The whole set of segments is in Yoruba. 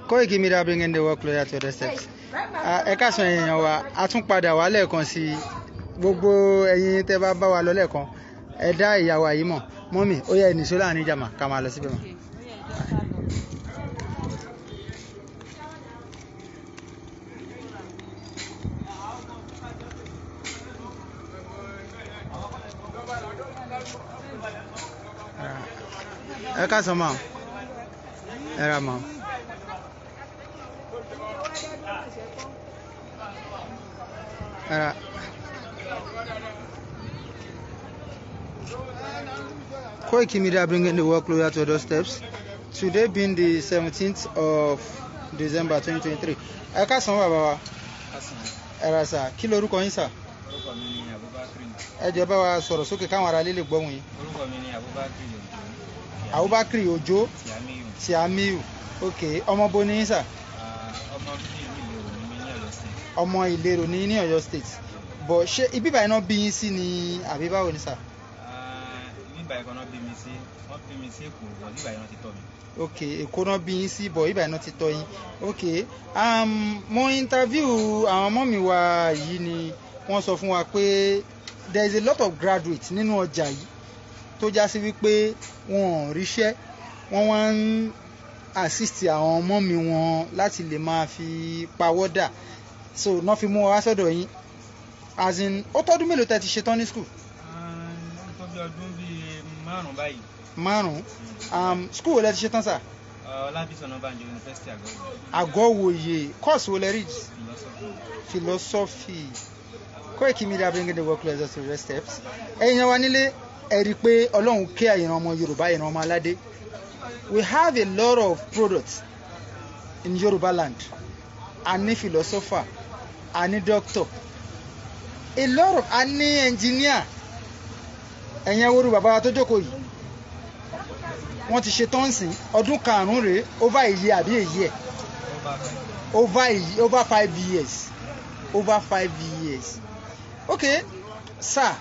Koikimedia bringing the work closer to the steps. Ẹ káàsán èèyàn wa, a tún padà wá lẹ́ẹ̀kan sí gbogbo ẹ̀yin tẹ́ bá wa lọ lẹ́ẹ̀kan. Ẹ dá ìyàwó yìí mọ̀. Mọ́mì, ó yẹ ìnìṣó láàrin ìjàmà ká máa lọ síbẹ̀ mọ́. Ẹ káàsán ma. Ẹ ra ma. Koikimedia bringing the work closer to Doorsteps. Today being the 17th of December 2023. Ẹ káàsán bàbá wa. Ẹ ra sà, kí lorúkọ yín sà? Orúkọ mi ni Abubakar. Ẹ jọ̀ọ́ bá wa sọ̀rọ̀ sókè káwọn ará ilé lè gbọ́ yín. Orúkọ mi ni Abubakar Ojo. Tiamiu. Okay, ọmọ bo ni yín sà? Ọmọ Ìlérò ní Ọ̀yọ́ State. But ṣé ibi báyìí náà bí yín sí ni àbí báwo ni sà? Ibi báyìí kan náà bí mi sí, wọ́n bí mi sí Èkó, but ibi báyìí náà ti tọ́ mi. Okay, Èkó náà bí yín sí, but ibi báyìí náà ti tọ́ yín. Okay, mo interview àwọn ọmọ mi wa yìí ni wọ́n sọ fún wa pé there is a lot of graduates nínú ọjà yìí tó já sí wípé wọn ò ríṣẹ́, wọ́n wá ń assist àwọn ọmọ mi wọn láti lè máa fi pawọ́dà. So náà fi mú wa sọ́dọ̀ yín. As in, ó tọ́dún mélòó tẹ́ ti ṣetán ní school? Ó tó bí ọdún bíi 5 báyìí. 5? School wo lẹ ti ṣetán sà? Ọlábísí Ọ̀nàbànjọ University Àgọ́wòye. Àgọ́wòye. Course wo lẹ read? Philosophy. Koikimedia bringing the work closer to the steps. Ẹ̀yin wa nílé ẹ rí i pé Ọlọ́run kẹ́ ìran ọmọ Yorùbá, ìran ọmọ aládé. We have a lot of products in Yoruba land. A ní philosopher, a ní doctor, a lot of, a ní engineer. Ẹ̀yin awóru bàbá wa tó jókòó yìí wọ́n ti ṣe tọ́ǹsì ọdún 5 rèé, over a year àbí a year, over 5 years, over 5 years. Okay sir,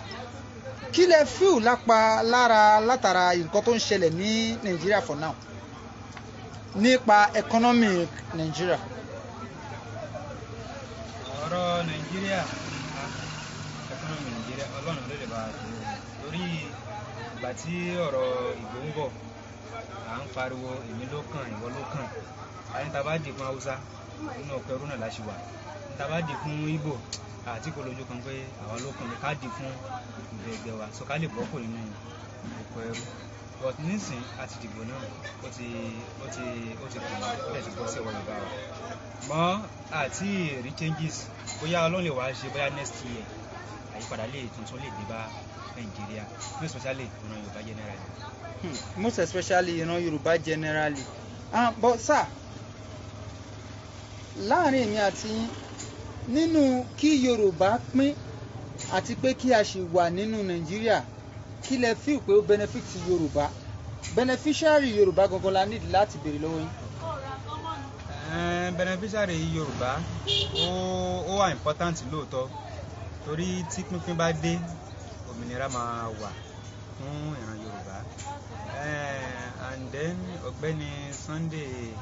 kí lẹ feel látara nǹkan tó ń ṣẹlẹ̀ ní Nigeria for now nípa economic Nigeria? Ọ̀rọ̀ Nigeria, economy Nigeria, Ọlọ́run ló lè bá a tó. Torí ìgbà tí ọ̀rọ̀ ìgbò ń bọ̀, à ń pariwo èmi ló kàn, ìwọ ló kàn. Àyè tá bá dì fún Haúsá, inú ọ̀pẹ rúnà láṣì wà. Tá bá dì fún Ìgbò, àti kò lójú kan pé àwọn ló kàn ní ká dì fún ìgbẹ̀gbẹ̀ wa, so ká lè bọ́ kò nínú ọ̀pẹ ẹrú. But nísìn àti dìbò náà, ó ti kùnà, ó lè ti bọ́ sí ọwọ́ Yorùbá wa. Mọ́ àti rí changes, bóyá Ọlọ́run lè wá ṣe bóyá next year àyípadà lè tuntun lè dé bá Nigeria, most especially ìran Yorùbá generally. Most especially ìran Yorùbá generally. But sir, láàrin èmi àti nínú kí Yorùbá pín àti pé kí a ṣì wà nínú Nigeria, kí lẹ feel pé ó benefit Yorùbá? Beneficiary Yorùbá gangan la need láti béèrè lọ́wọ́ yín. Beneficiary Yorùbá ó wà important lóòótọ́, torí tí pínpín bá dé òmìnira máa wà fún ìran Yorùbá. And then Ọ̀gbẹ́ni Sunday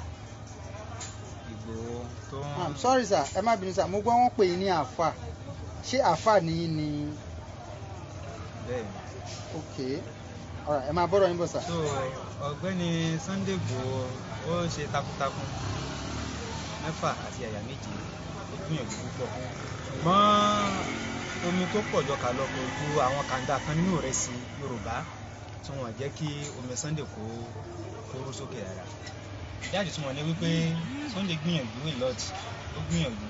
Ìgbòho tó ń. I'm sorry sir, ẹ má bínú sir, mo gbọ́ wọ́n pè yín ní àfà. Ṣé àfà ni yín ni? Bẹ́ẹ̀ni. Okay, alright, ẹ máa bọ́rọ̀ yín bọ̀ sir. So Ọ̀gbẹ́ni Sunday Ìgbòho ó ṣe takuntakun 6 àti àyà 7, ó gbìyànjú púpọ̀. Ṣùgbọ́n omi tó pọ̀ jọ kà lọ kò ju àwọn kàńdà kan nínú ìrẹsì Yorùbá tí wọ́n jẹ́ kí omi Sunday kó rú sókè rárá. Ìdájọ́ tí wọ́n ní wípé Sunday gbìyànjú a lot, ó gbìyànjú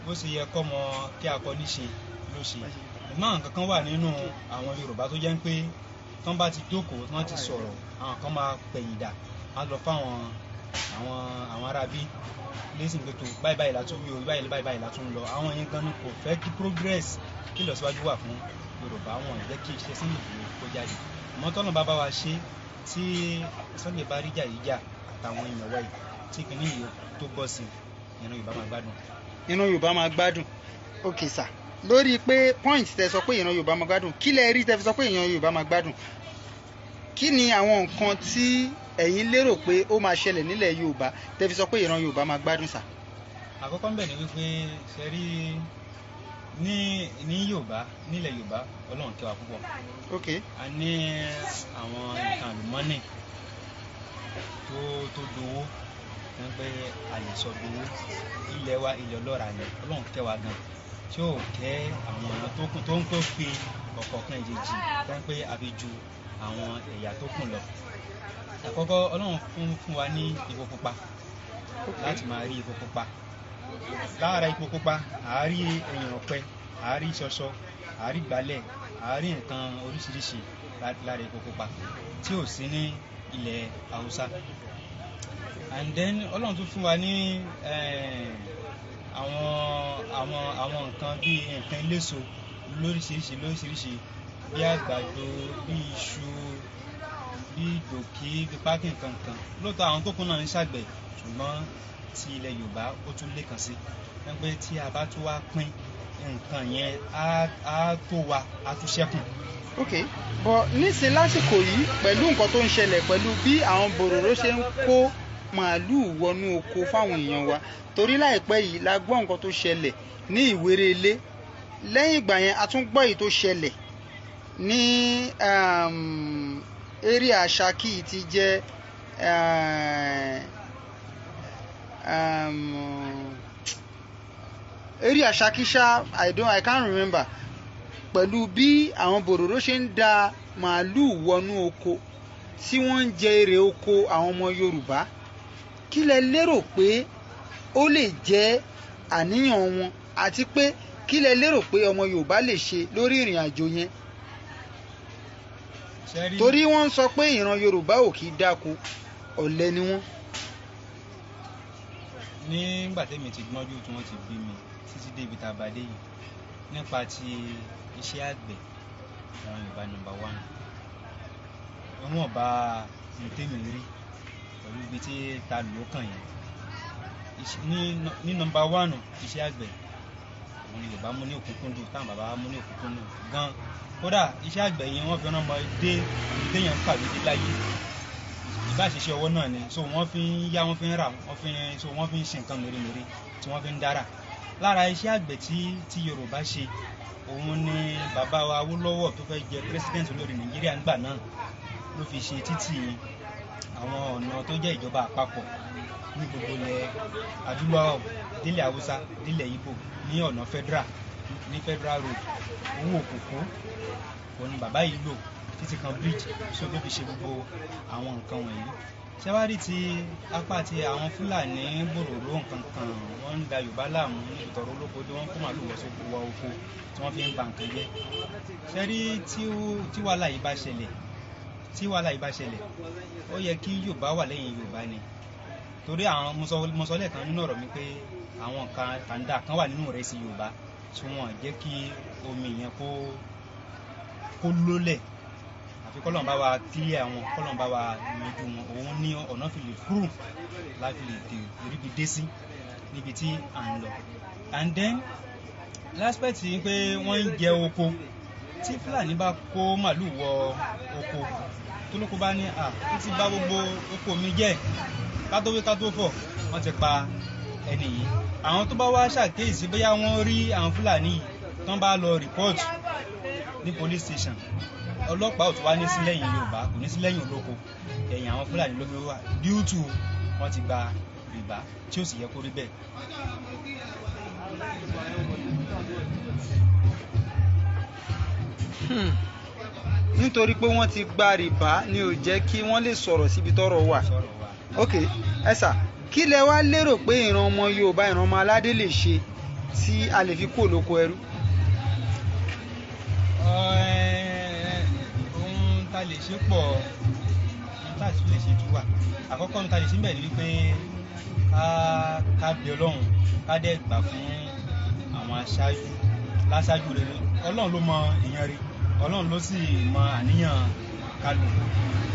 bó ṣe yẹ kọ́mọ kí akọni ṣe ló ṣe. Ìmọ̀ nǹkan kan wà nínú àwọn Yorùbá tó jẹ́ pé tí wọ́n bá ti jókòó, tí wọ́n ti sọ̀rọ̀, àwọn kan máa pẹ̀yìn dà, á lọ fáwọn àwọn arábí lẹ́sìn pé tó báyìí látún wí o, báyìí látún lọ. Àwọn yẹn gan kò fẹ́ kí progress, kí ìlọsíwájú wà fún Yorùbá, wọn jẹ́ kí iṣẹ́ Sunday kó jáde. Àmọ́ tọ́nà bá wa ṣe tí Sunday bá rí jà àtàwọn ìmọ̀wá yìí tí kìíní yìí tó bọ́ sí, ìran Yorùbá máa gbádùn. Ìran Yorùbá máa gbádùn. Okay sir, lórí pé point tẹ́ sọ pé ìran Yorùbá máa gbádùn, kí lẹ rí tẹ́ fi sọ pé ìran Yorùbá máa gbádùn? Kí ni àwọn nǹkan tí ẹ̀yin lérò pé ó máa ṣẹlẹ̀ nílẹ̀ Yorùbá tẹ́ fi sọ pé ìran Yorùbá máa gbádùn sà? Àkọ́kọ́ ńbẹ̀ ni wípé ṣe rí ní Yorùbá, nílẹ̀ Yorùbá Ọlọ́run kẹ́ wa púpọ̀. Ok. A ní àwọn nǹkan àlùmọ́nì tó dowó wọ́n pé a lè sọ dowó. Ilẹ̀ wa ilẹ̀ ọlọ́ràá ni Ọlọ́run kẹ́ wa gan tí ó kẹ́ àwọn tó kù tó ń pè pé ọ̀kọ̀ọ̀kan ìjèjì wọ́n pé a fi ju àwọn ẹ̀yà tó kù lọ. Àkọ́kọ́ Ọlọ́run fún wa ní epo pupa láti máa rí epo pupa. Lára epo pupa àárí ẹ̀yìn ọ̀pẹ, àárí ṣọṣọ, àárí gbálẹ̀, àárí nǹkan oríṣiríṣi lára epo pupa tí ò sí ní ilẹ̀ Haúsá. And then Ọlọ́run tún fún wa ní àwọn nǹkan bíi nǹkan eléso lóríṣiríṣi bí àgbàdo, bí iṣu, bí ìdòkí, bí pákí nǹkan. Lóòótọ́ àwọn tó kún náà ń ṣàgbẹ̀, ṣùgbọ́n ti ilẹ̀ Yorùbá ó tún lékan sí. Wọ́n pé tí a bá tún wá pín nǹkan yẹn á tó wa, á tún ṣẹ́kù. Ok, but nísìn lásìkò yìí pẹ̀lú nǹkan tó ń ṣẹlẹ̀ pẹ̀lú bí àwọn bòròró ṣe ń kó màálù wọnú oko fáwọn èèyàn wa, torí láìpẹ́ yìí la gbọ́ nǹkan tó ṣẹlẹ̀ ní Ìwérelé. Lẹ́yìn ìgbà yẹn a tún gbọ́ èyí tó ṣẹlẹ̀ ní area Ṣakí ti jẹ́ area Ṣakí ṣá, I can't remember, pẹ̀lú bí àwọn bòròró ṣe ń da màálù wọnú oko tí wọ́n ń jẹ èrè oko àwọn ọmọ Yorùbá. Kí lẹ lérò pé ó lè jẹ́ àníyàn wọn, àti pé kí lẹ lérò pé ọmọ Yorùbá lè ṣe lórí ìrìn àjò yẹn? Torí wọ́n ń sọ pé ìran Yorùbá ò kì í dáko, ọ̀lẹ ni wọ́n. Nígbà tẹ́mi ti gbọ́njú tí wọ́n ti bí mi títí dé ibi tá a bá dé yìí, nípa ti iṣẹ́ àgbẹ̀ àwọn Yorùbá number 1. Wọ́n bá tèmi rí pẹ̀lú ibi tí ta lò kàn yẹn. Ní number 1 iṣẹ́ àgbẹ̀ àwọn Yorùbá mú ní òkúnkúndùn, táwọn bàbá mú ní òkúnkúndùn gan. Kódà iṣẹ́ àgbẹ̀ yẹn wọ́n fi rán ọmọ dé ìdéyàn kàwé dé láyé. Ìbá ṣiṣẹ́ ọwọ́ náà ni, so wọ́n fi ń yá, wọ́n fi ń rà, wọ́n fi ń ṣe nǹkan mèremère tí wọ́n fi ń dára. Lára iṣẹ́ àgbẹ̀ tí Yorùbá ṣe, òun ni bàbá wa Awólọ́wọ̀ tó fẹ́ jẹ president olórí Nàìjíríà ńgbà náà ló fi ṣe títì àwọn ọ̀nà tó jẹ́ ìjọba àpapọ̀ ní gbogbo ilẹ̀ adúláwọ̀ délẹ̀ Haúsá délẹ̀ Ìgbò ní ọ̀nà federal road. Owó òkòkò òun ni bàbá yìí lò títí kan bridge so tó fi ṣe gbogbo àwọn nǹkan wọ̀nyí. Ṣẹ́wárí ti apá ti àwọn Fúlàní bòròró nǹkan kan, wọ́n ń da Yorùbá láàmú ní ìtọ̀rọ̀ olóko tí wọ́n kó màálù wọ oko tí wọ́n fi ń ba nǹkan jẹ́. Ṣẹ́rí tí wàhálà yìí bá ṣẹlẹ̀, ó yẹ kí Yorùbá wà lẹ́yìn Yorùbá ni. Torí àwọn mo sọ lẹ́ẹ̀kan nínú ọ̀rọ̀ mi pé àwọn kàńdà kan wà nínú ìrẹsì Yorùbá tí wọ́n jẹ́ kí omi yẹn kó lólẹ̀. Àfi kọ́lọ́n bá wa kílẹ̀ àwọn, kọ́lọ́n bá wa yanjú wọn. Òun ní ọ̀nà fi lè kúrò láti lè ríbi dé sí níbi tí à ń lọ. And then l'aspect yìí pé wọ́n ń jẹ oko, tí Fúlàní bá kó màálù wọ oko tó lóko bá ní ó ti bà gbogbo oko mi jẹ́, ká tó fọ̀ wọ́n ti pa ẹni yìí. Àwọn tó bá wá ṣàkíyèsí bóyá wọ́n rí àwọn Fúlàní yìí tán bá lọ report ní police station, ọlọ́pàá ò tún wá ní sí lẹ́yìn Yorùbá, kò ní sí lẹ́yìn olóko, ẹ̀yìn àwọn Fúlàní ló fi wà due to wọ́n ti gba rìbá tí ó sì yẹ kó rí bẹ́ẹ̀. Nítorí pé wọ́n ti gba rìbá ni ò jẹ́ kí wọ́n lè sọ̀rọ̀ síbi tọ́rọ̀ wà. Ok, ẹ sà, kí lẹ wá lérò pé ìran ọmọ Yorùbá, ìran ọmọ aládé lè ṣe tí a lè fi kó lóko ẹrú? Ohun tá lè ṣe pọ̀, ohun tá sì lè ṣe jù wà. Àkọ́kọ́ ohun tá lè ṣe bẹ́ẹ̀ ni wípé ká bẹ Ọlọ́run, ká dẹ̀ gbà fún àwọn láṣáájú rere. Ọlọ́run ló mọ èèyàn rí, Ọlọ́run ló sì mọ àníyàn kálukú.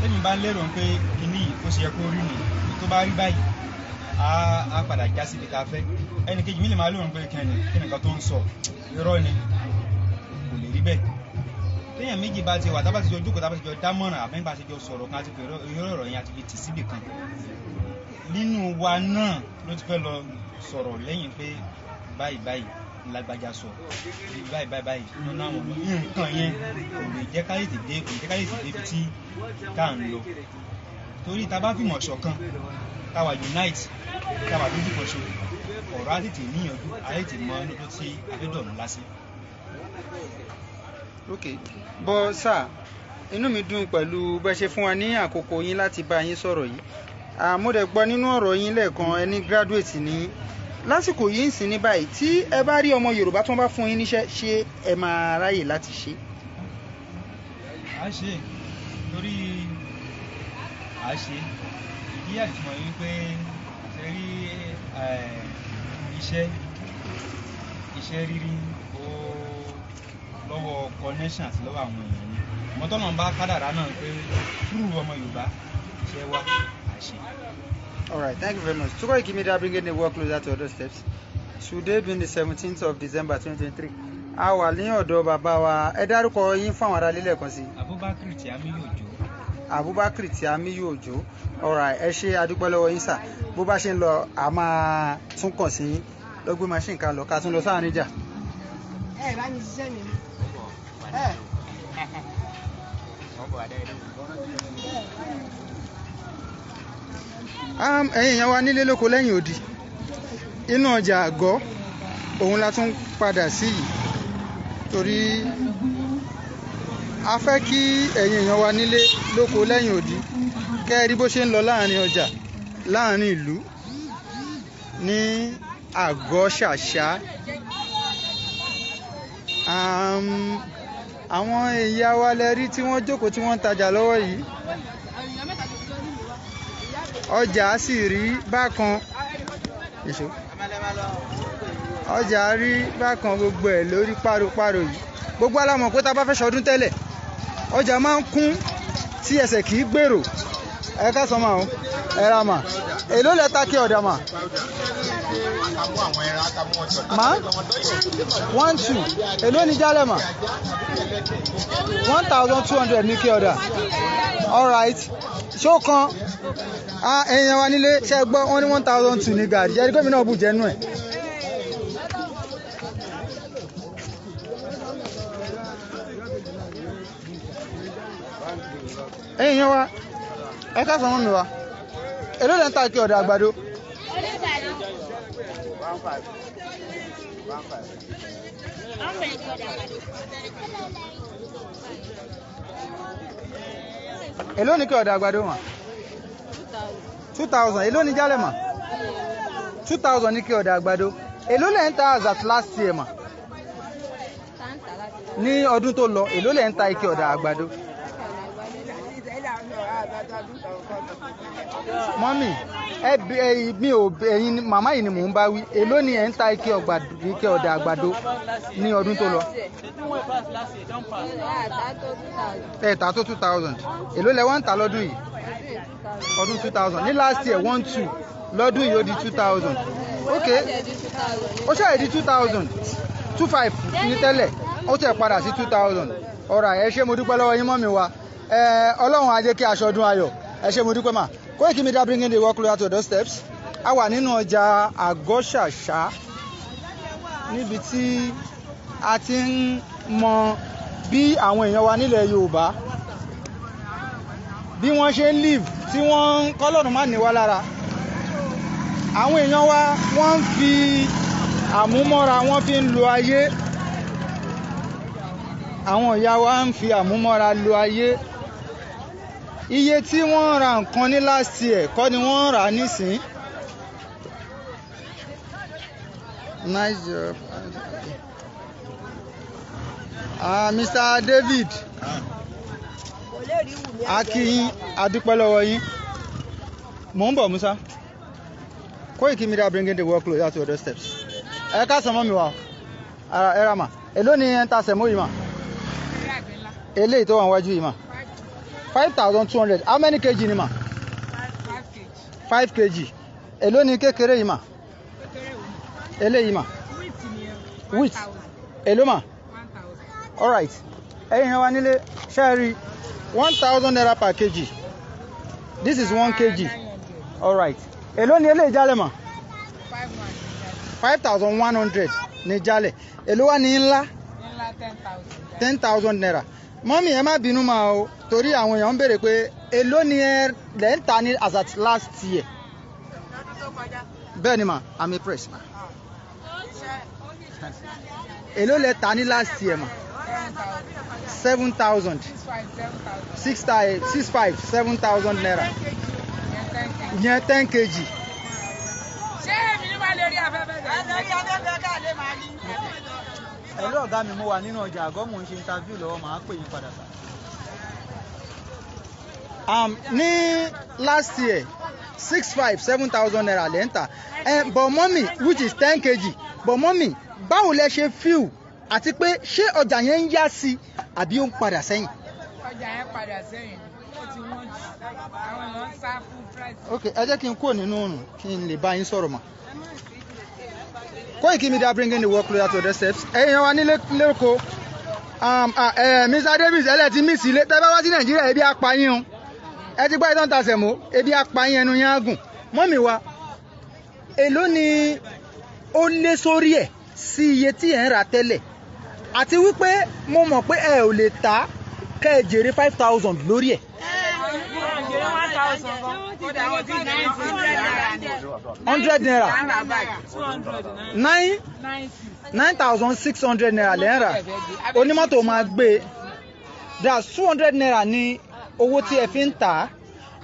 Tẹ́mi bá lérò pé kíní ó ṣe yẹ kó rí ni, tó bá rí báyìí á padà já síbi tá a fẹ́. Ẹnì kejì mi lè máa lérò pé kí nìkan tó ń sọ irọ́ ni, kò lè rí bẹ́ẹ̀. téèyàn méjì bá ti wà tá bá ti jọ jókòó tá bá ti jọ dámọ̀ràn àbí bá ti jọ sọ̀rọ̀ kan àti pẹ̀lú ọ̀rọ̀ yẹn àti fi tì síbì kan nínú wa náà ló ti fẹ́ lọ sọ̀rọ̀ lẹ́yìn pé báyìí lágbájá sọ báyìí nínú àwọn nǹkan yẹn kò lè jẹ́ ká lè tètè débi tí ká ń lọ torí tá bá fìmọ̀ ṣọ̀kan káwa unite káwa lójú kan ṣe ọ̀rọ̀ á tètè níyànjú á tètè mọ inú tó ti abẹ́dọ̀nù lásì. ok bọ́ sà inú mi dùn pẹ̀lú bẹ́ ṣe fún wa ní àkókò yín láti bá yín sọ̀rọ̀ yìí mo dẹ̀ gbọ́ nínú ọ̀rọ̀ yín lẹ́ẹ̀kan ẹni graduate ní lásìkò yìí ń sìn ní báyìí tí ẹ bá rí ọmọ Yorùbá tí wọ́n bá fún yín níṣẹ́ ṣé ẹ máa ráyè láti ṣe. a ṣe torí a ṣe ìdí àtìmọ̀ yìí pé ṣe rí iṣẹ́ rírí ó lọ́wọ́ connection àti lọ́wọ́ àwọn èèyàn ni mọ́tọ́nà bá kádàrá náà pé túrú ọmọ Yorùbá iṣẹ́ wa a ṣe. All right, thank you very much. Koikimedia bringing the work closer to other steps. Today being the 17th of December 2023. A wà ní ọ̀dọ̀ bàbá wa. Ẹ dárúkọ yín fún àwọn ará lílẹ̀ kan sí. Abubakar Tiamiyu Ojo. Abubakar Tiamiyu Ojo. All right, ẹ ṣé adúpẹ́ lọ́wọ́ yín sà. Bó bá ṣe ń lọ, a máa tún kàn sí yín. Lọ gbé machine ká lọ ká tún lọ sáàrin jà. Ẹ bá ní ṣiṣẹ́ mi. Ẹ̀yin èèyàn wa nílé lóko lẹ́yìn odi inú ọjà àgọ́ òun la tún padà sí yìí torí a fẹ́ kí ẹ̀yin èèyàn wa nílé lóko lẹ́yìn odi kẹ́ ẹ rí bó ṣe ń lọ láàrin ọjà láàrin ìlú ní àgọ́ ṣàṣà àwọn ìyá wa lẹ rí tí wọ́n jókòó tí wọ́n ń tajà lọ́wọ́ yìí ọjà sì rí bákan ọjà rí bákan gbogbo ẹ̀ lórí páropáro yìí gbogbo alámọ̀ pé tá bá fẹ́ ṣọdún tẹ́lẹ̀ ọjà máa ń kún tí ẹsẹ̀ kì í gbèrò ẹ ká sọ máa ẹ ra mà èló lẹ ta kí ọ̀dà mà má 1 2 èló ni jálẹ̀ mà 1200 ní kí ọ̀dà all right ṣó kan èèyàn wa nílé ṣe gbọ́ wọ́n ní 1002 ní gàrí jẹ́rí gómìnà ọ̀bù jẹ́nu ẹ̀. èèyàn wa ẹ ká sọmọ mi wa èló lẹ́ ń ta kí ọ̀dà àgbàdo. èló ní kí ọ̀dà àgbàdo mà 2000 èló ní jálẹ̀ mà 2000 ní kí ọ̀dà àgbàdo èló lẹ́ ń ta as last year mà ní ọdún tó lọ èló lẹ́ ń ta ike ọ̀dà àgbàdo. mọ́mì mi ò ẹ̀yin màmá yìí ni mò ń bá wí èló ni ẹ̀ ń ta ike ọ̀dà àgbàdo ní ọdún tó lọ. ẹ̀ ta tó 2000 èló lẹ wọ́n ń ta lọ́dún yìí ọdún 2000 ní last year 12 lọ́dún yìí ó di 2000 ok ó ṣáà di 2000 25 ní tẹ́lẹ̀ ó tẹ̀ padà sí 2000 ọ̀rọ̀ ẹ ṣé mo dúpẹ́ lọ́wọ́ yín mọ́mì wa ọlọ́run á jẹ́ kí aṣọdún ayọ̀ ẹ ṣé mo dúpẹ́ mà Koikimedia bringing the work closer to those steps a wà nínú ọjà àgọ́ ṣàṣà níbi tí a ti ń mọ bí àwọn èèyàn wa nílẹ̀ Yorùbá bí wọ́n ṣe ń live tí wọ́n ń kọ́lọ́run má ní wá lára àwọn èèyàn wa wọ́n ń fi àmúmọ́ra wọ́n fi ń lo ayé àwọn ìyá wa ń fi àmúmọ́ra lo ayé iye tí wọ́n ra nǹkan ní last year kọ́ ni wọ́n rà nísìn. Nice job. Mr. David akíyín adúpẹ́ lọ́wọ́ yín mò ń bọ̀ Musa Koikimedia bringing the work closer to other steps ẹ ká sọ mọ́ mi wá ẹ ra mà èló ni ẹ ń ta sẹ̀mó yìí mà eléyìí tó wà níwájú yìí mà 5200 how many kg ni mà 5 kg èló ni kékeré yìí mà eléyìí mà wheat èló mà all right ẹ̀yin wa nílé ṣẹ́ẹ̀rí 1,000 naira per kg. This is 1 kg. All right. Èló ni eléyìí jálẹ̀ mọ̀? 5,100 ní jálẹ̀. Èló wá ní ńlá? 10,000 naira. Mọ́mí ẹ má bínú máa o torí àwọn èèyàn ń béèrè pé èló ni ẹ lẹ́ ń ta ní as at last year. Bẹ́ẹ̀ ni ma, I'm a press ma. Èló lẹ ta ní last year ma? 7,000. 6,500, 7,000 naira. Ìyẹn 10 kg. Ṣé èmi ní máa lè rí afẹ́fẹ́ Ẹ̀rọ ọ̀gá mi mo wà nínú ọjà àgọ́ mò ń ṣe interview lọ́wọ́ màá pè yín padà sá. Ní last year 6,500, 7,000 naira lẹ́ ń tà. But mommy which is 10 kg. But mommy báwo lẹ ṣe feel àti pé ṣé ọjà yẹn ń yá sí àbí ó ń padà sẹ́yìn? Ọjà yẹn padà sẹ́yìn ó ti wọ́n jù àwọn èèyàn ń sá fún price. Ok, ẹ jẹ́ kí n kúrò nínú òrùn kí n lè bá yín sọ̀rọ̀ mọ́. Koikimedia bringing the work closer to the steps. Ẹ̀yin wa nílé lẹ́kọ̀ọ́ Mr. Davis ẹlẹ́tí miss ilé tẹ́ bá wá sí Nàìjíríà ebi apá yín o. Ẹ ti gbọ́ ìtàn tàṣẹ̀ mọ́ ebi apá yín ẹnu yín á gùn. Mọ́mì wa èló ni ó lé sórí ẹ̀ sí iye tí ẹ̀ ń rà tẹ́lẹ̀ àti wípé mo mọ̀ pé ẹ ò lè tà kẹ́ ẹ jèrè 5,000 lórí ẹ̀. 100 naira 9,600 naira lẹ́ ń rà onímọ́tò máa gbé that's 200 naira ní owó tí ẹ fi ń tà á.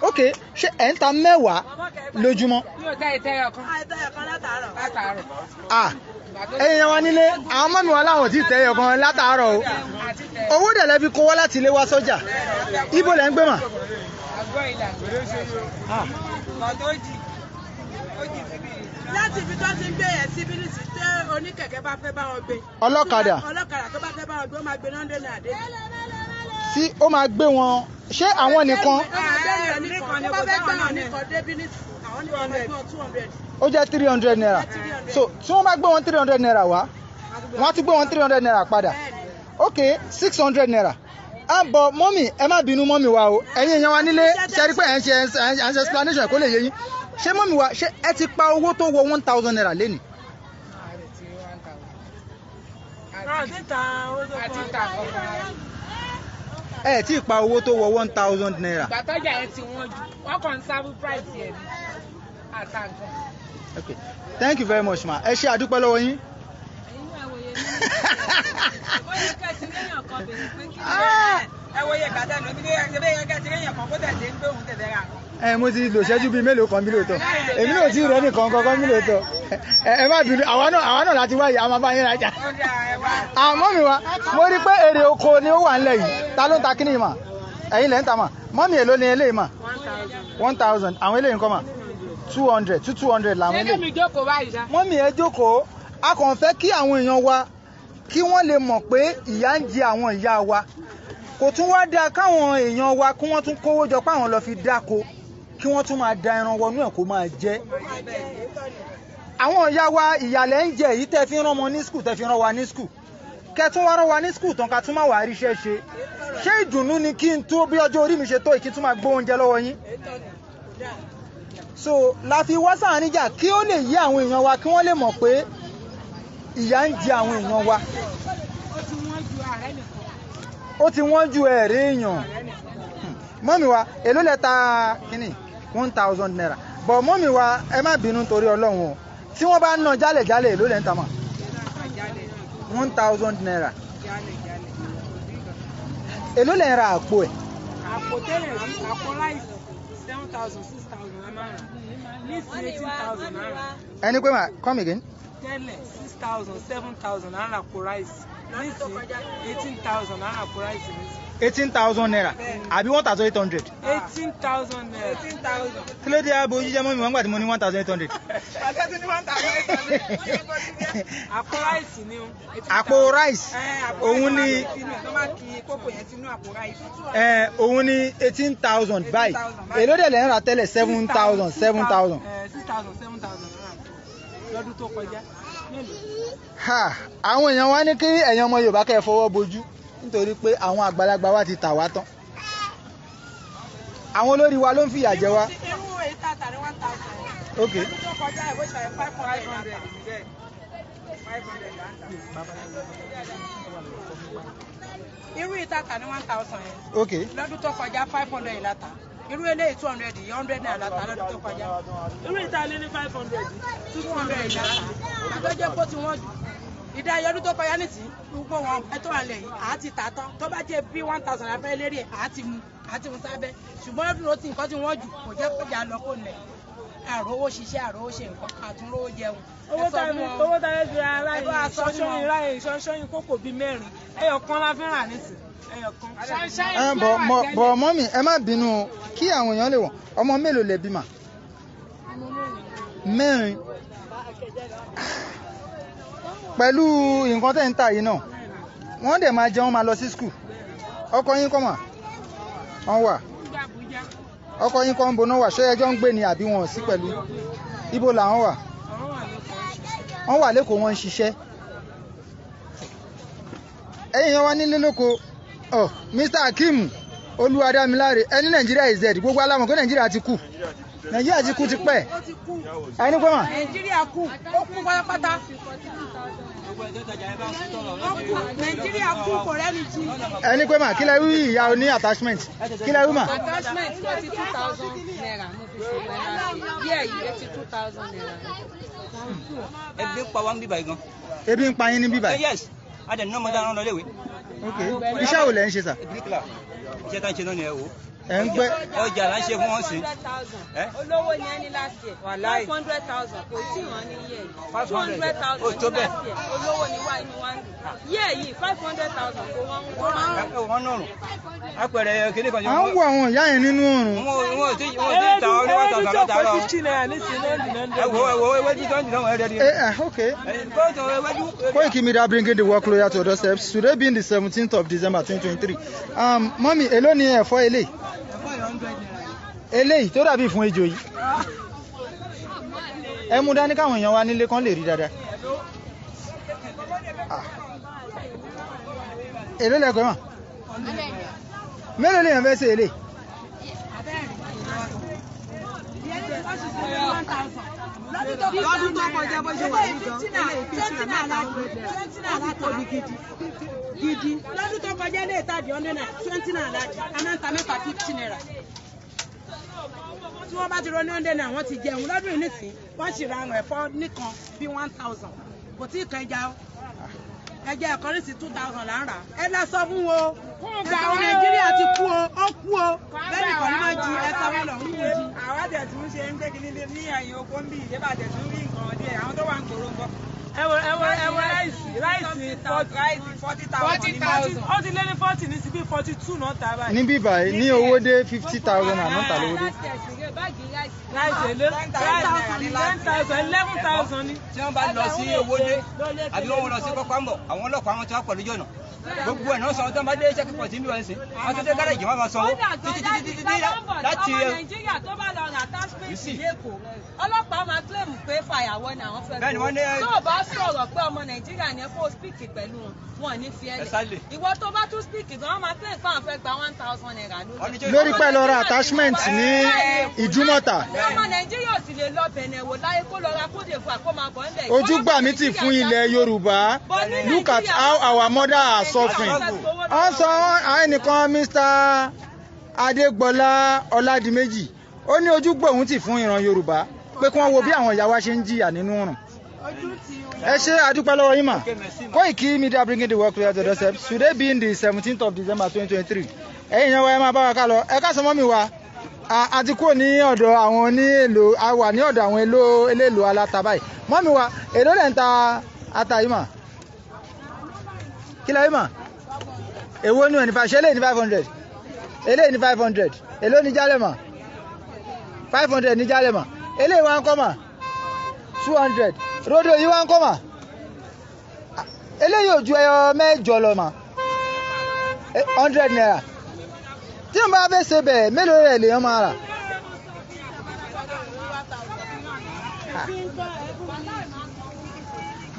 Ok, ṣé ẹ̀ ń ta mẹ́wàá lójúmọ́? Yóò tẹ́ ìtẹ́yọ̀ kan látàárọ̀. Ẹ̀yin wa nílé àwọn mọ́mí wa láwọn tí tẹ́yọ̀ kan látàárọ̀ o. Owó dẹ̀ lẹ́ fi kó wá láti ilé wá sọ́jà. Ibo lẹ́ ń gbé mà? Láti ibi tó ti ń gbé yẹn síbí ní sí tí oníkẹ̀kẹ́ bá fẹ́ bá wọn gbé. Ọlọ́kadà tó bá fẹ́ bá wọn gbé ó máa gbé 100 naira dé. tí ó máa gbé wọn ṣé àwọn nìkan? Ó jẹ́ 300 naira. So tí wọ́n bá gbé wọn 300 naira wá wọ́n á tún gbé wọn 300 naira padà. Ok, 600 naira. Bọ̀ mọ́mì ẹ má bínú mọ́mì wa o ẹ̀yin èèyàn wa nílé ṣe rí pé ẹ̀ ń ṣe explanation kó lè yé yín. Ṣé mọ́mì wa ṣé ẹ ti pa owó tó wọ 1,000 naira lénìí? Ẹ tí ì pa owó tó wọ 1,000 naira. Gbàtọ́jà yẹn ti wọ́n jù wọ́n kàn ń sábú price yẹn ní àtàǹkan. Okay, thank you very much ma. Ẹ ṣé àdúpẹ́ lọ́wọ́ yín. Mo ti lò ṣẹ́jú bíi mélòó kan bí lóòótọ́ èmi náà ti rẹ́ nìkan kankan bí lóòótọ́ ẹ má bínú àwa náà láti wáyé a máa bá yín rajà. Mọ́mì wa mo rí pé èrè oko ni ó wà ńlẹ̀ yìí ta ló ń ta kíní mà ẹ̀yin lẹ́ ń ta mà mọ́mì èló ni eléyìí mà 1,000 àwọn eléyìí ńkọ́ mà 200 200 làwọn eléyìí. Ṣé mi jókòó báyìí dá? Mọ́mì ẹ jókòó a kàn fẹ́ kí àwọn èèyàn wa kí wọ́n lè mọ̀ pé ìyà ń jẹ àwọn ìyá wa kò tún wá dáa káwọn èèyàn wa kí wọ́n tún kówó jọ páwọn lọ fi dáko kí wọ́n tún máa da ẹran wọnú ẹ̀ kó máa jẹ. Àwọn ìyá wa ìyàlẹ̀ ń jẹ èyí tẹ́ fi ń rán ọmọ ní skul tẹ́ fi rán wa ní skul kẹ́ tún wá rán wa ní skul tán ká tún máa wà ríṣẹ́ ṣe. Ṣé ìdùnnú ni kí n tó bí ọjọ́ orí mi ṣe tó ìkí tún máa gbó oúnjẹ lọ́wọ́ yín? So la fi wá sáà níjà kí ó lè yí àwọn èèyàn wa kí wọ́n lè mọ̀ pé ìyà ń jẹ àwọn èèyàn wa. Ó ti wọ́n ju ẹ̀rẹ́ èèyàn. Mọ́mì wa èló lẹ ta kíní 1,000 naira. Bọ̀ mọ́mì wa ẹ má bínú torí Ọlọ́run o tí wọ́n bá ń ná jálẹ̀jálẹ̀ èló lẹ ń ta mà 1,000 naira. Èló lẹ ń ra àpò ẹ̀? Àpò tẹ́lẹ̀ rí àpò láìsí 7,000 6,000 ẹ máa rà ní 18,000 naira. Ẹni pé mà come again. Tẹ́lẹ̀ 6,000 7,000 naira àpò ráìsì nísìnyí 18,000 naira àpò ráìsì nísìnyí. 18,000 naira àbí 1,800. 18,000 naira. 18,000. Kí ló dé abo jíjẹ́ mọ́mì wọ́n gbà tí mo ní 1,800. Àti ní 1,800. Àpò ráìsì ni o. Àpò ráìsì òun ni òun ni 18,000 báyìí èló dẹ̀ lẹ́ ń ra tẹ́lẹ̀ 7,000 7,000. 6,000 7,000 lọ́dún tó kọjá. Àwọn èèyàn wá ní kí ẹ̀yin ọmọ Yorùbá kẹ́ ẹ fọwọ́ bojú nítorí pé àwọn àgbàlagbà wa ti tà wá tán àwọn olórí wa ló ń fìyà jẹ wá. irú èyí tá a tà ní 1,000. ok ọdún tó kọjá ìwé ìṣàlẹ̀ 500. irú èyí tá a tà ní 1,000 yẹn. ok lọ́dún tó kọjá 500 yìí la tà. irú eléyìí 200 yìí 100 náírà la tà lọ́dún tó kọjá. irú èyí tá a lé ní 500 200 yìí la tà. àtọ́jọ́ kó tí wọ́n jù. ìdá ọdún tó kọjá nìsí gbogbo wọn ẹ̀tọ́ àlẹ́ yìí àá ti tà tán tó bá jẹ́ bí 1,000 afẹ́ lérí ẹ̀ àá ti mú sábẹ́ ṣùgbọ́n lọ́dún tó ti nǹkan tí wọ́n jù kò jẹ́ kọjá lọ kó nẹ̀ àròwó ṣiṣẹ́ àròwó ṣe nǹkan àtúnrówó jẹun. owó tá a fi ra aláìní ṣọ́ṣọ́yìn kókò bíi 4 ẹyọ̀kan la fi rà nísìn ẹyọ̀kan. bọ̀ mọ́mì ẹ má bínú kí àwọn èèyàn lè wọ̀n ọmọ mélòó lẹ bímọ. 4 pẹ̀lú nǹkan tẹ́ ń tà yìí náà wọ́n dẹ̀ máa jẹun máa lọ sí skul ọkọ yín kọ́ mà wọ́n wà ọkọ yín kọ́ ń boná wà ṣé ẹjọ́ ń gbé ni àbí wọn ò sí pẹ̀lú ibo làwọn wà wọ́n wà lẹ́kọ̀ọ́ wọn ń ṣiṣẹ́ ẹ̀yin yan wá nílé lóko Mr. Akeem Olúwadámiláre ẹni Nàìjíríà is dead gbogbo alámọ̀ pé Nàìjíríà ti kú Nàìjíríà ti kú ti pẹ́ ẹni pé mà. Nàìjíríà kú ó kú pátápátá. Nàìjíríà kú kò rẹ́ni jí. ẹni pé mà kí lẹ wí ìyá oní attachment kí lẹ wí mà. attachment 42,000 naira mo fi ṣe wẹ́n díẹ̀ yìí 82,000 naira. ebi ń pa wá ń bíbá yìí gan. ebi ń pa yín ní bíbá yìí. yes a dẹ̀ ní ọmọdé àwọn ọlọ́lẹ́wé. ok iṣẹ́ wo lẹ ń ṣe sà. bíríkìlà iṣẹ́ tá ń ṣe náà ni ẹ wò. ẹ ń gbẹ́. ọjà là ń ṣe fún wọn sí. olówó ni ẹni last year 500,000 kò tí wọ́n ní yẹ̀ yìí 200,000 ní last year olówó ni wá inú wa ń dùn yẹ̀ yìí 500,000 kò wọ́n ń rún. apẹ̀rẹ̀ kéde kan. à ń wo àwọn ìyá yẹn nínú oòrùn. wọ́n ti ta ọ ní 1,000 látara ọ. ẹ wo ewédú tó ń dì náà ẹ̀rẹ́ di. ok Koikimedia bringing the work closer to Doorstep today being the 17th of December 2023. Mọ́mì èló ni ẹ̀fọ́ eléyìí. eléyìí tó dàbí fún ejò yìí ẹ mú dání káwọn èèyàn wá nílé kan lè rí dáadáa. èló lẹ́kọ̀ọ́ mà mélòó lèèyàn fẹ́ ṣe eléyìí. lọ́dún tó kọjá bó ṣe wà níjọ gidi lọ́dún tó kọjá lè tàbí 100 naira 20 naira amáta mẹ́ta 50 naira tí wọ́n bá ti rọ ní 100 naira wọ́n ti jẹun lọ́dún yìí nìsín wọ́n sì ra àwọn ẹ̀fọ́ nìkan bí 1,000 kò tí ì kan ẹja ẹ̀kọ́ ní sí 2,000 là ń rà ẹ lọ sọ fún wo ẹ̀ka Nàìjíríà ti kú o ó kú o bẹ́ẹ̀ nìkan ní máa jí ẹ̀ka wọn lọ ń kú jí. àwọn àtẹ̀tún ṣe ń gbé kínní ní ẹ̀yìn oko ń bí ìdébà àtẹ̀tún rí nǹkan díẹ̀ àwọn tó wà ń gbòòrò ńkọ́. ẹwọ ráìsì 40,000 ó ti lé ní 40 ní sí bí 42 náà tà báyìí. níbí báyìí ní owó dé 50,000 àná tà lówó dé. ráìsì 11,000 ní. tí wọ́n bá lọ sí owódé àbí wọ́n lọ sí kọ́kọ́mbọ̀ àwọn ọlọ́pàá wọn ti wá pọ̀ lójú ọ̀nà gbogbo ẹ̀ náà sọ tó ń bá dé iṣẹ́ kíkọ̀ tí ń bí wọn sí wọ́n tó dé gáràjì wọn máa sanwó títí láti ọmọ Nàìjíríà tó bá lọ rà attachment lẹ́kọ̀ọ́ ọlọ́pàá máa claim pé fàyàwọ́ ni àwọn fẹ́ gbọ́ tó o bá sọ̀rọ̀ pé ọmọ Nàìjíríà ni kó o speak pẹ̀lú wọn ní fi ẹlẹ̀ ìwọ tó bá tún speak gan wọ́n máa claim pé àwọn fẹ́ gba 1,000 naira lórí pẹ́ lọ ra attachment ní Ìdúmọ̀tà. ọmọ Nàìjíríà ò sì lè lọ Bẹ̀nẹ̀ wò láyé kó lọ ra kóde fún àkómọ bọ̀ ńlẹ̀. ojúgbà mi ti fún ilẹ̀ Yorùbá look at how our mother are suffering. wọ́n sọ ẹnìkan Mr. Adégbọlá Ọládìméjì ó ní ojúgbà òun ti fún ìran Yorùbá pé kí wọ́n wo bí àwọn ìyá wa ṣe ń jìyà nínú ọ̀run. ẹ ṣe àdúpẹ́ lọ́wọ́ yín mà. Koikimedia bringing the work closer to Doorstep today being the 17th of December 2023. ẹ̀yin yẹn wá ẹ máa bá wa ká lọ ẹ ká sọ mọ́ mi wá a ti kúrò ní ọ̀dọ̀ àwọn oníèlò a wà ní ọ̀dọ̀ àwọn eléèlò aláta báyìí mọ́ mi wá èló lẹ̀ ń ta ata yìí mà kí lẹ́yìn mà èwo ni ẹ̀nìfà ṣe eléyìí ní 500 eléyìí ní 500 èló ní jálẹ̀ mà 500 ní jálẹ̀ mà eléyìí wá ń kọ́ mà 200 rodo yìí wá ń kọ́ mà eléyìí ò ju ẹyọ mẹ́jọ lọ mà 100 naira tí wọ́n bá fẹ́ ṣe bẹ́ẹ̀ mélòó rẹ̀ lèèyàn máa rà.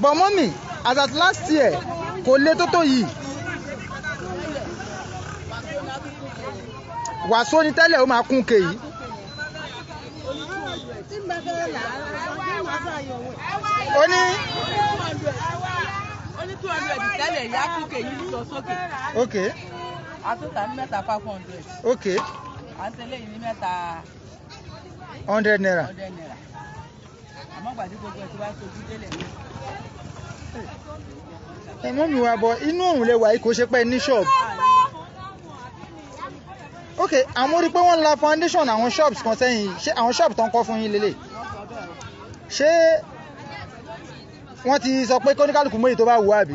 but mọ́mì as at last year kò lé tó yìí wàásù ní tẹ́lẹ̀ ó máa kún ke yìí. ó ní 200 tẹ́lẹ̀ ìyá kún ke yìí lọ sókè. ok. àtúntà ní mẹ́ta 500. ok. àtẹlẹ́ yìí ní mẹ́ta 100 naira. 100 naira. àmọ́ gbàdí gbogbo ẹ̀ tí wàá sojú délẹ̀ ní. ẹ mọ́ mi wá bọ̀ inú òun lè wà yìí kò ṣe pé ní ṣọ́ọ̀bù. ok àwọn orí pé wọ́n la foundation àwọn shops kan sẹ́yìn ṣé àwọn shops tó ń kọ́ fún yín lélẹ̀ ṣé wọ́n ti sọ pé kóníkálùkù mọ́ èyí tó bá wù àbí.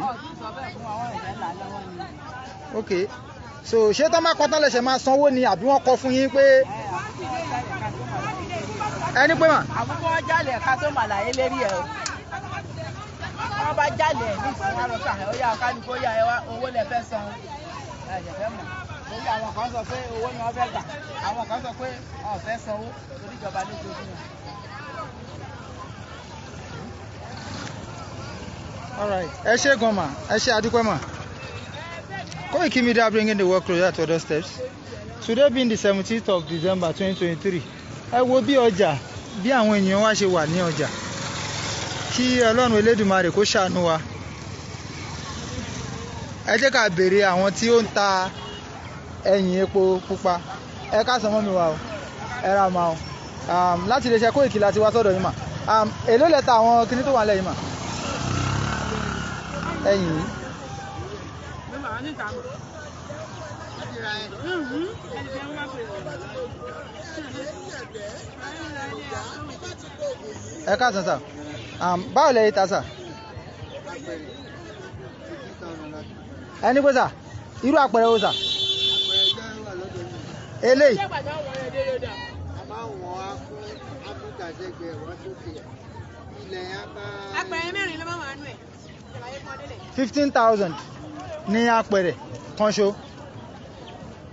ok so ṣé tó máa kọ́ tán lẹ́sẹ̀ máa sanwó ni àbí wọ́n kọ́ fún yín pé ẹni pé mà. àkókò wọn jálẹ̀ ká tó màlàyé lérí ẹ̀ o wọ́n bá jálẹ̀ ní ìsìn wọn lọ sàlẹ̀ ó yá kálukú ó yá owó lẹ fẹ́ san ẹ̀ ṣẹ̀fẹ̀ mọ̀ lórí àwọn kan sọ pé owó ni wọ́n fẹ́ gbà àwọn kan sọ pé wọ́n fẹ́ sanwó torí ìjọba lójoojúmọ́. all right ẹ ṣé gan ma ẹ ṣé adúpẹ́ ma. Koikimedia bringing the work closer to Doorstep. Today being the 17th of December 2023. Ẹ wo bí ọjà bí àwọn ènìyàn wa ṣe wà ní ọjà. Kí Ọlọ́run Elédùmarè kó ṣàánú wa. Ẹ jẹ́ ká béèrè àwọn tí ó ń ta ẹ̀yìn epo pupa. Ẹ ká sọ mọ́ mi wá o. Ẹ ra ma o. Láti lè ṣe Koiki láti wá sọ́dọ̀ yín mà. Èló lẹ ta àwọn kinní tó wà lẹ́yìn mà. Ẹ̀yìn yìí. Ẹ káàsán sà, báwo lẹ yìí ta sà? Ẹni pé sà, irú àpẹẹrẹ wo sà? Eléyìí. àpẹẹrẹ mẹ́rin ló máa wà nù ẹ̀. 15,000 ní àpẹẹrẹ kan ṣo.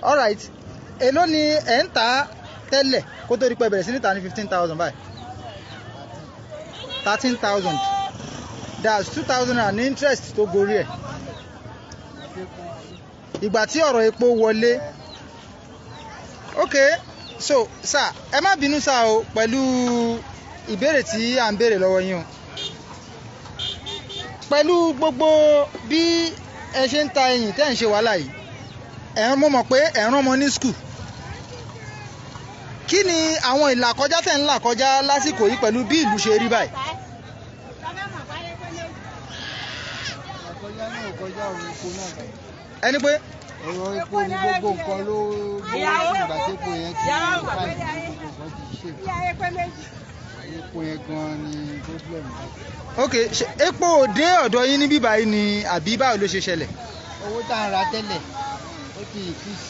All right, èló ni ẹ̀ ń ta tẹ́lẹ̀ kó tó di pé bẹ̀rẹ̀ sí ní ta ní 15,000 báyìí? 13,000. That's 2,000 naira ní interest tó gorí ẹ̀. Ìgbà tí ọ̀rọ̀ epo wọlé. Okay, so sir, ẹ má bínú sá o pẹ̀lú ìbéèrè tí à ń béèrè lọ́wọ́ yín o. Pẹ̀lú gbogbo bí ẹ ṣe ń ta ẹyìn tẹ́ ń ṣe wàhálà yìí, mo mọ̀ pé ẹ rán ọmọ ní school. Kí ni àwọn ìlàkọjá tẹ́ ń là kọjá lásìkò yìí pẹ̀lú bí ìlú ṣe rí báyìí? Ẹni pé ọ̀rọ̀ epo ní gbogbo nǹkan ló gbówó ìgbà tí epo yẹn ti báyìí gbogbo nǹkan ti ṣe epo yẹn gan ni problem. ok epo ò dé ọ̀dọ̀ yín níbí báyìí ni àbí báwo ló ṣe ṣẹlẹ̀? owó tá à ń ra tẹ́lẹ̀ ó ti increase.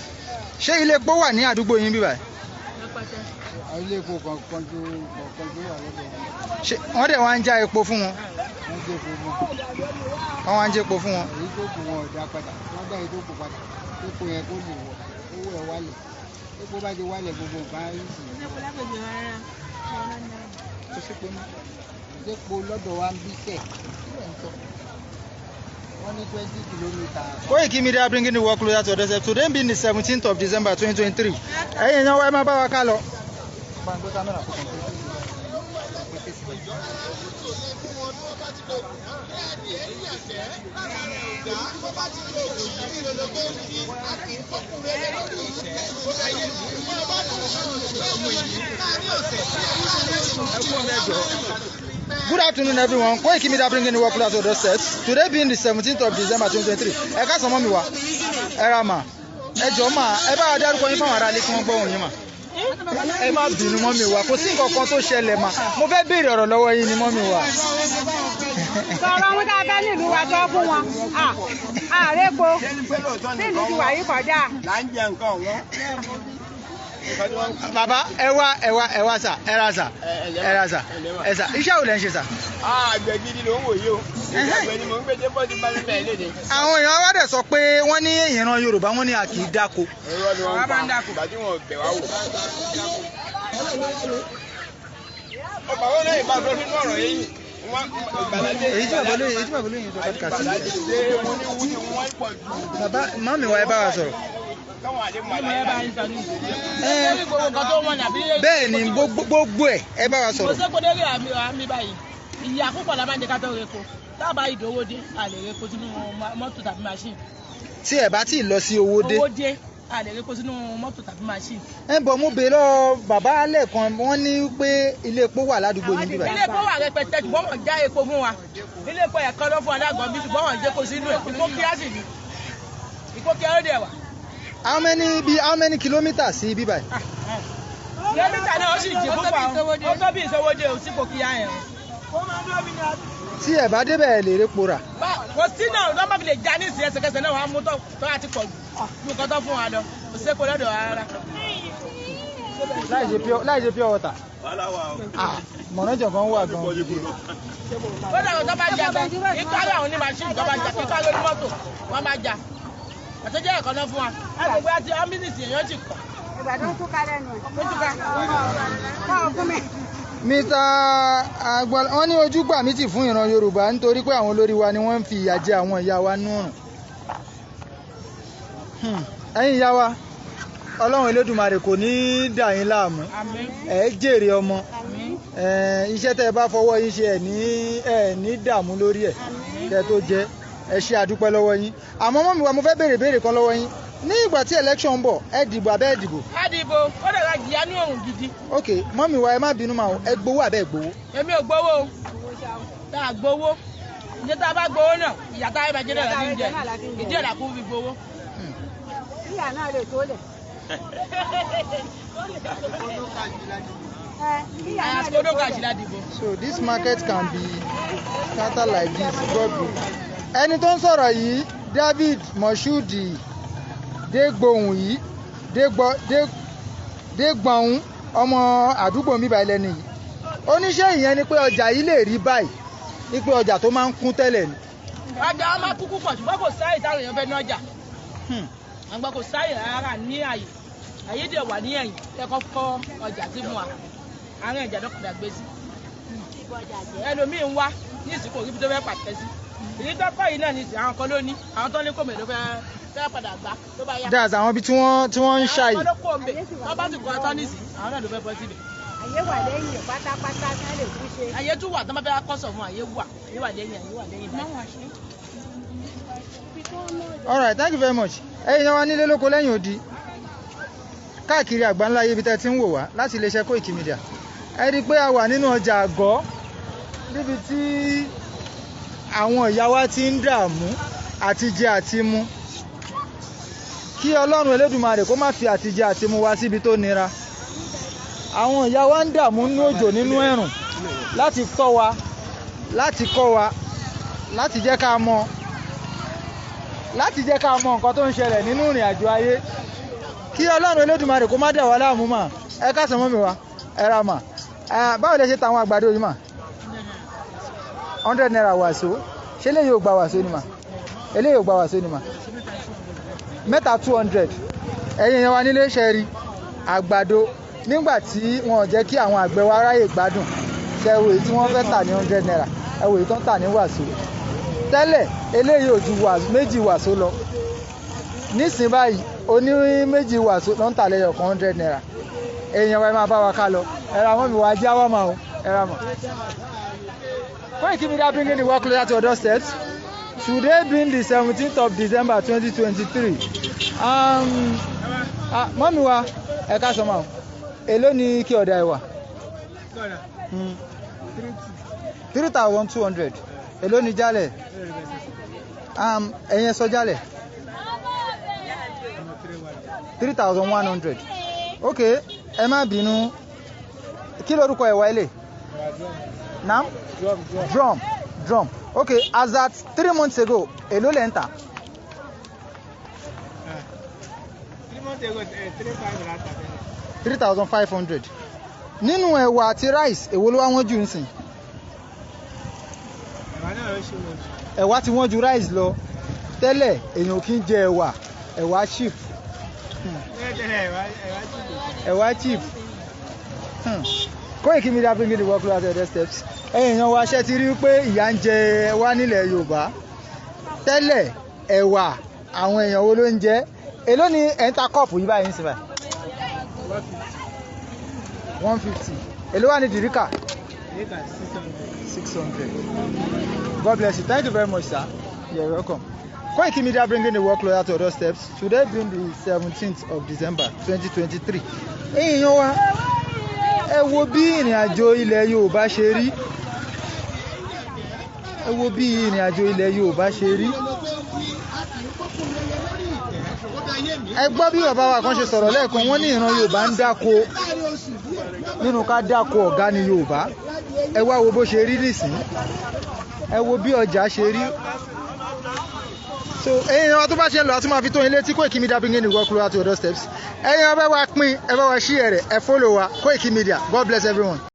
ṣé ilé epo wà ní àdúgbò yín bí báyìí? ilé epo kọ̀ọ̀kan tó wà lọ́dọ̀ wọn. ṣé wọ́n dẹ̀ wá ń já epo fún wọn? wọ́n jẹ́ epo mọ́. wọ́n wá ń jẹ́ epo fún wọn? èyí tó kù wọn ò dá padà wọ́n dá èyí tó kù padà epo yẹn kó lè wọ̀ owó ẹ̀ wálẹ̀ epo bá ti wálẹ̀ gbogbo nǹkan á rí sí i. epo lọ́dọ̀ wa ń bí sẹ̀ wọ́n ní 20 kilometers. Koikimedia bringing the work closer to Doorstep. Today being the 17th of December 2023. ẹ̀yin èèyàn wa ẹ máa bá wa ká lọ. Good afternoon, everyone. Koikimedia bringing the work closer to Doorstep. Today being the 17th of December 2023. Ẹ ká sọ mọ́ mi wá. Ẹ ra mà. Ẹ jọ̀ọ́ mà. Ẹ bá wa dárúkọ yín fáwọn ará ilé kí wọ́n gbọ́ òun yín mà. Ẹ má bínú mọ́ mi wá. Kò sí nǹkan kan tó ṣẹlẹ̀ mà. Mo fẹ́ béèrè ọ̀rọ̀ lọ́wọ́ yín ni mọ́ mi wá. Sọ̀rọ̀ wọn tá a bá nílùú wa sọ fún wọn. Ààrẹ po nílùú ti wà yí kọjá. là ń jẹ nǹkan wọn. Bàbá ẹ wá sà, ẹ ra sà, ẹ sà, iṣẹ́ wo lẹ ń ṣe sà? àgbẹ̀ gidi ló ń wò yìí o. àgbẹ̀ ni mò ń gbé dé bọ́ọ̀dì bá mi bẹ̀ẹ́ léde. Àwọn èèyàn wá dẹ̀ sọ pé wọ́n ní ìran Yorùbá wọ́n ní a kì í dáko. èrò ni wọ́n ń pa ìgbà tí wọ́n bẹ̀ wá wò. ọba wọn náà ìbá fẹ́ nínú ọ̀rọ̀ yìí. èyí tí bàbá olóyìn sọ káàkiri sí i. Bàbá mọ́mí wa ẹ bá wa sọ̀rọ̀. bẹ́ẹ̀ ni gbogbo ẹ̀ ẹ bá wa sọ̀rọ̀. ìyá púpọ̀ la máa ń jẹ ká tó repo tábà ìdówó dé a lè repo sínú mọ́tò tàbí machine. tí ẹ bá tí ì lọ sí owó dé a lè repo sínú mọ́tò tàbí machine. ẹ bọ̀ mo bèèrè lọ bàbá lẹ́ẹ̀kan wọ́n ní pé ilé epo wà ládùúgbò yín bíbá. ilé epo wà rẹpẹtẹ ṣùgbọ́n wọ́n já epo fún wa ilé epo ẹ̀kan ló fún alágbọ̀n bí ṣùgbọ́n wọ́n jẹ́ kó sínú ẹ̀ ìkó kíá sì ní ìkó kíá ó dẹ̀ wà. how many kilometers sí bíbá yìí. kilomita náà ó sì jì púpọ̀ ó tó bí ìsọwọ́dé ò sí kò kíá yẹn. tí ẹ bá débẹ̀ ẹ lè repo rà. kò sí náà lọ́mọ fi lè já ní ìsìn ẹsẹ̀kẹsẹ̀ náà wàá mú tó àti pọ̀ jù nǹkan tó fún wa lọ kò sépo lọ́dọ̀ rárá. láì ṣe pure water. mọ̀nàjọ̀ kan wà gan. ó dàgbà tó bá jà gan ìkárí àwọn ní machine tó bá jà ìkárí onímọ́tò wọ́n bá jà àtẹ́jẹ́ ẹ̀kọ́ náà fún wa agbègbè àti amínísì èèyàn ti kọ̀. Ìbàdàn tún ká lẹ́nu ẹ̀. ó tún ká. Káwọn fún mi. Mr. Agbala wọ́n ní ojúgbà mi ti fún ìran Yorùbá nítorí pé àwọn olórí wa ni wọ́n ń fi ìyà jẹ àwọn ìyá wa nùrùn. ẹ̀yin ìyá wa Ọlọ́run Elédùmarè kò ní dà yín láàmú ẹ jèrè ọmọ iṣẹ́ tẹ́ ẹ bá fọwọ́ yín ṣe ẹ ní dààmú lórí ẹ̀ tẹ́ tó jẹ́ ẹ ṣe àdúpẹ́ lọ́wọ́ yín àmọ́ mọ́mí wa mo fẹ́ béèrè kan lọ́wọ́ yín ní ìgbà tí election ń bọ̀ ẹ dìbò abẹ́ ẹ dìbò. a dìbò ó lè ra jìyà ní òun gidi. ok mọ́mí wa ẹ má bínú mà ẹ gbowó abẹ́ ẹ gbowó. èmi ò gbowó o tá a gbowó ìjẹ́ tá a bá gbowó náà ìyá tá a bá jẹ́ náà láti ń jẹ ìdí ẹ̀ làkú fi gbowó. Ìyá náà lè tó lẹ̀. So this market can be scattered like this. God bless. Ẹni tó ń sọ̀rọ̀ yìí David Moshood Dégbohùn yìí Dégbọ̀hún ọmọ àdúgbò mi báyìí lẹ́nu yìí oníṣẹ́ ìyẹn ni pé ọjà yìí lè rí báyìí ni pé ọjà tó máa ń kún tẹ́lẹ̀ ni. ọjà wọn máa kúkú pọ̀ ṣùgbọ́n kò sáyè táwọn èèyàn fẹ́ ní ọjà àgbà kò sáyè rárá ní àyè dẹ̀ wà ní ẹ̀yìn ẹ̀kọ́ kọ́ ọjà tí mu wa àárín ìjà dọ́kọ̀dà gbé sí ẹlòmíì ń wá ní ìsìnkú òkú tó fẹ́ pàtẹ́ sí èyí tó kọ́ yìí náà ní ìsìn àwọn kan ló ní àwọn tó ní kòmè ló fẹ́ padà gbá tó bá yá. that's àwọn ibi tí wọ́n ń ṣàyè. àwọn ọlọ́pàá òǹbẹ tó bá ti kọ́ ọtọ́ ní ìsìn àwọn náà ló fẹ́ bọ́ síbẹ̀. Àyè wà lẹ́yìn pátápátá kí wọ́n lè tún ṣe. Àyè tún wà tó máa fẹ́ kọ́sọ̀ fún àyè wà lẹ́yìn all right thank you very much. ẹ̀yin náà wá nílé lóko lẹ́yìn odi káàkiri àgbáńlá ibi tẹ́ ti ń wò wá láti iléeṣẹ́ Koikimedia ẹ rí i pé a wà nínú ọjà àgọ́ níbi tí àwọn ìyá wa ti ń dààmú àti jẹ àti mu kí Ọlọ́run Elédùmarè kó má fi àtijẹ àti mu wá síbi tó nira àwọn ìyá wa ń dààmú nínú òjò nínú ẹ̀rùn láti kọ́ wa láti jẹ́ ká mọ̀ nǹkan tó ń ṣẹlẹ̀ nínú ìrìn àjò ayé kí Ọlọ́run Elédùmarè kó má dà wá láàmú mà ẹ ká sọ mọ́ mi wá ẹ ra mà báwo lè ṣe tàwọn àgbàdo yìí mà 100 naira wàsó ṣé eléyìí ò gba wàsó ni mà eléyìí ò gba wàsó ni mà mẹ́ta 200 ẹ̀yin yẹn wá nílé iṣẹ́ rí àgbàdo nígbà tí wọn ò jẹ́ kí àwọn àgbẹ̀ wa ráyè gbádùn ṣe ẹwò èyí tí wọ́n fẹ́ tà ní 100 naira ẹwò èyí tó ń tà ní wàsó tẹ́lẹ̀ eléyìí ò ju méjì wàsó lọ nísìnyí báyìí oní méjì wàsó ló ń tà lẹ́yọ̀ kan 100 naira èèyàn wa ẹ máa bá wa ká lọ ẹ ra mọ́ mi wá já wá mà o ẹ ra mọ̀. Koikimedia bringing the work closer to your doorstep. Today being the 17th of December 2023. Mọ́mí wa ẹ ká sọ ma o èló ni kí ọ̀dà ẹ wà. 3,200 èló ni jálẹ̀ ẹ̀yẹn sọ jálẹ̀ 3,100 ok ẹ má bínú kí lórúkọ ẹ̀wà ilé nam drum ok as at 3 months ago èló lẹ́ ń tà. 3 months ago 3,500 nínú ẹ̀wà àti rice èwo ló wá wọ́n jù ń sìn. ẹ̀wà tí wọ́n ju rice lọ tẹ́lẹ̀ èèyàn kì í jẹ ẹ̀wà cheap ẹ̀wà cheap Koikimedia bringing the work closer to your steps. Èèyàn wa ṣe ti rí pé ìyà ń jẹ wá nílẹ̀ Yorùbá tẹ́lẹ̀ ẹ̀wà àwọn èèyàn wo ló ń jẹ èló ni ẹ̀ ń ta kọ́ọ̀pù yìí báyìí ń sìn báyìí 150 èló wà ní dìríkà 600. God bless you. Thank you very much, sir. You're welcome. Koikimedia bringing the work closer to Doorstep. Today being the 17th of December 2023. Èèyàn wa, ẹ wo bí ìrìn àjò ilẹ̀ Yorùbá ṣe rí. Ẹ wo bí ìrìn àjò ilẹ̀ Yorùbá ṣe rí. Ẹ gbọ́ bí bàbá wa kan ṣe sọ̀rọ̀ lẹ́ẹ̀kan, wọ́n ní ìran Yorùbá ń dáko. Nínú ká dáko ọ̀gá ni Yorùbá. Ẹ wá wo bó ṣe rí nísìn. Ẹ wo bí ọjà ṣe rí. So ẹ̀yin wa tó bá ṣe ń lọ àti máa fi tó yín létí Koikimedia bringing the work closer to Doorstep. Ẹ̀yin wa bá wa pín, ẹ bá wa share rẹ̀, ẹ follow wa Koikimedia. God bless everyone.